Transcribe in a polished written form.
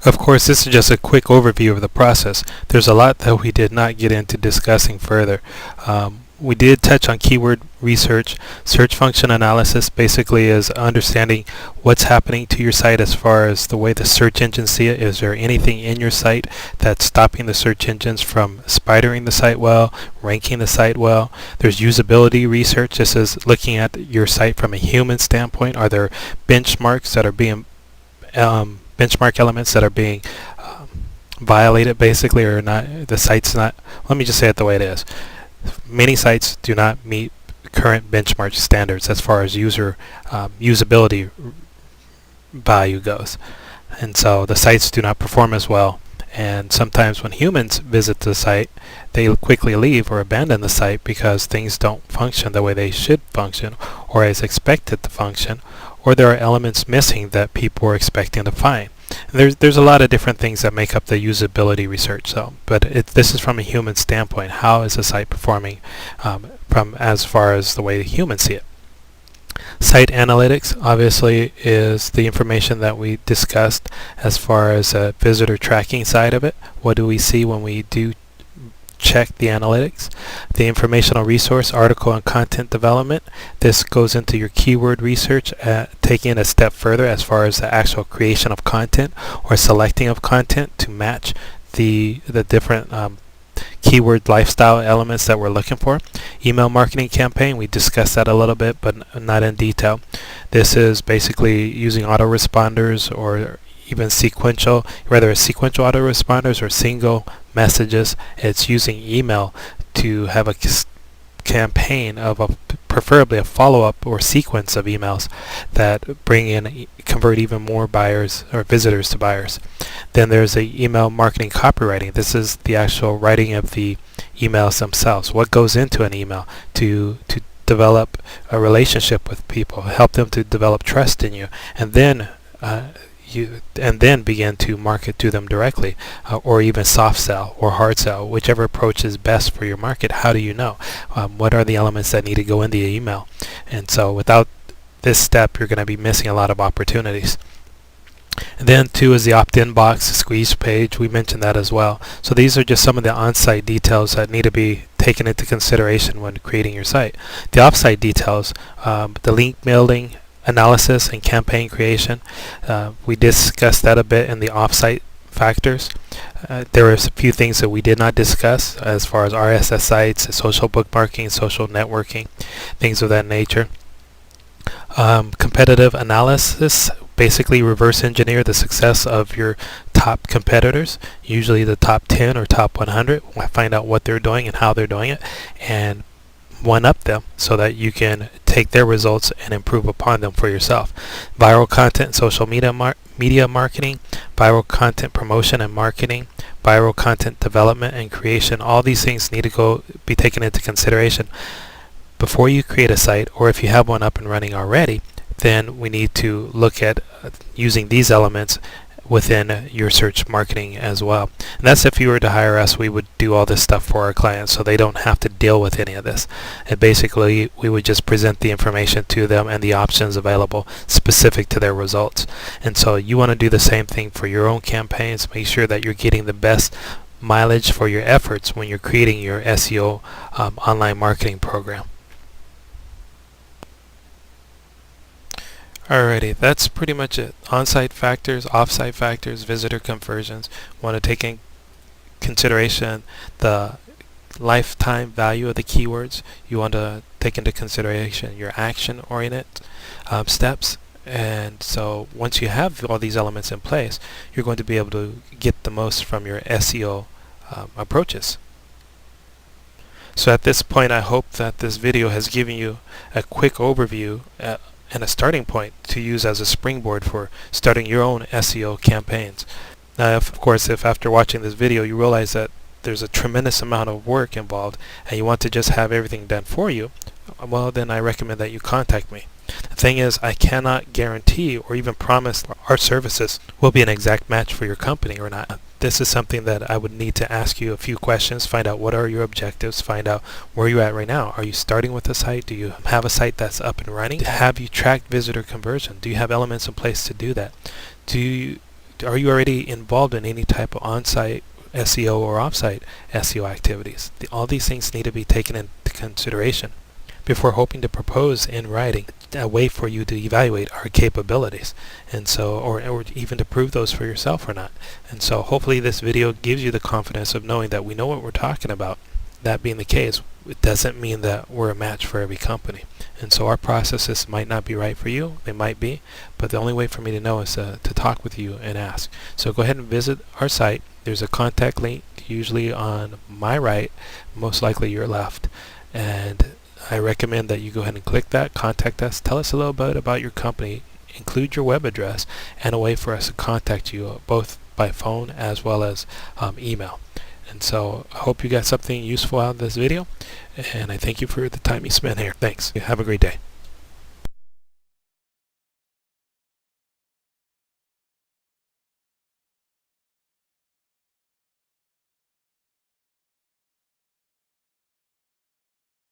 Of course, this is just a quick overview of the process. There's a lot that we did not get into discussing further. We did touch on keyword research. Search function analysis basically is understanding what's happening to your site as far as the way the search engines see it. Is there anything in your site that's stopping the search engines from spidering the site well, ranking the site well? There's usability research. This is looking at your site from a human standpoint. Are there benchmarks that are being benchmark elements that are being violated basically, or not? The site's not, let me just say it the way it is. Many sites do not meet current benchmark standards as far as user usability value goes, and so the sites do not perform as well. And sometimes when humans visit the site, they quickly leave or abandon the site because things don't function the way they should function or as expected to function, or there are elements missing that people are expecting to find. And there's a lot of different things that make up the usability research, though. But this is from a human standpoint. How is the site performing from as far as the way humans see it? Site analytics obviously is the information that we discussed as far as a visitor tracking side of it. What do we see when we do check the analytics? The informational resource, article and content development. This goes into your keyword research, taking it a step further as far as the actual creation of content or selecting of content to match the different keyword lifestyle elements that we're looking for. Email marketing campaign, we discussed that a little bit but not in detail. This is basically using autoresponders or even sequential, whether it's sequential autoresponders or single messages. It's using email to have a campaign of preferably a follow-up or sequence of emails that convert even more buyers or visitors to buyers. Then there's the email marketing copywriting. This is the actual writing of the emails themselves. What goes into an email to develop a relationship with people, help them to develop trust in you, and then begin to market to them directly, or even soft sell or hard sell, whichever approach is best for your market. How do you know? What are the elements that need to go in the email? And so without this step, you're going to be missing a lot of opportunities. And then 2 is the opt-in box, the squeeze page. We mentioned that as well. So these are just some of the on-site details that need to be taken into consideration when creating your site. The off-site details, the link building, analysis, and campaign creation. We discussed that a bit in the off-site factors. There are a few things that we did not discuss as far as RSS sites, social bookmarking, social networking, things of that nature. Competitive analysis, basically reverse engineer the success of your top competitors, usually the top 10 or top 100. Find out what they're doing and how they're doing it, and one-up them so that you can take their results and improve upon them for yourself. Viral content, social media marketing, viral content promotion and marketing, viral content development and creation. All these things need to be taken into consideration before you create a site, or if you have one up and running already, then we need to look at using these elements within your search marketing as well. And that's if you were to hire us, we would do all this stuff for our clients so they don't have to deal with any of this. And basically we would just present the information to them and the options available specific to their results. And so you want to do the same thing for your own campaigns. Make sure that you're getting the best mileage for your efforts when you're creating your SEO online marketing program. Alrighty, that's pretty much it. On-site factors, off-site factors, visitor conversions. Want to take in consideration the lifetime value of the keywords. You want to take into consideration your action-oriented steps. And so once you have all these elements in place, you're going to be able to get the most from your SEO approaches. So at this point, I hope that this video has given you a quick overview and a starting point to use as a springboard for starting your own SEO campaigns. Now, of course, if after watching this video you realize that there's a tremendous amount of work involved and you want to just have everything done for you, well, then I recommend that you contact me. The thing is, I cannot guarantee or even promise our services will be an exact match for your company or not. This is something that I would need to ask you a few questions, find out what are your objectives, find out where you're at right now. Are you starting with a site? Do you have a site that's up and running? Have you tracked visitor conversion? Do you have elements in place to do that? Do you are you already involved in any type of on-site SEO or off-site SEO activities? All these things need to be taken into consideration before hoping to propose in writing a way for you to evaluate our capabilities, and so or even to prove those for yourself or not. And so hopefully this video gives you the confidence of knowing that we know what we're talking about. That being the case, it doesn't mean that we're a match for every company. And so our processes might not be right for you, they might be, but the only way for me to know is to talk with you and ask. So go ahead and visit our site. There's a contact link usually on my right, most likely your left, and I recommend that you go ahead and click that, contact us, tell us a little bit about your company, include your web address, and a way for us to contact you both by phone as well as email. And so I hope you got something useful out of this video, and I thank you for the time you spent here. Thanks. Have a great day.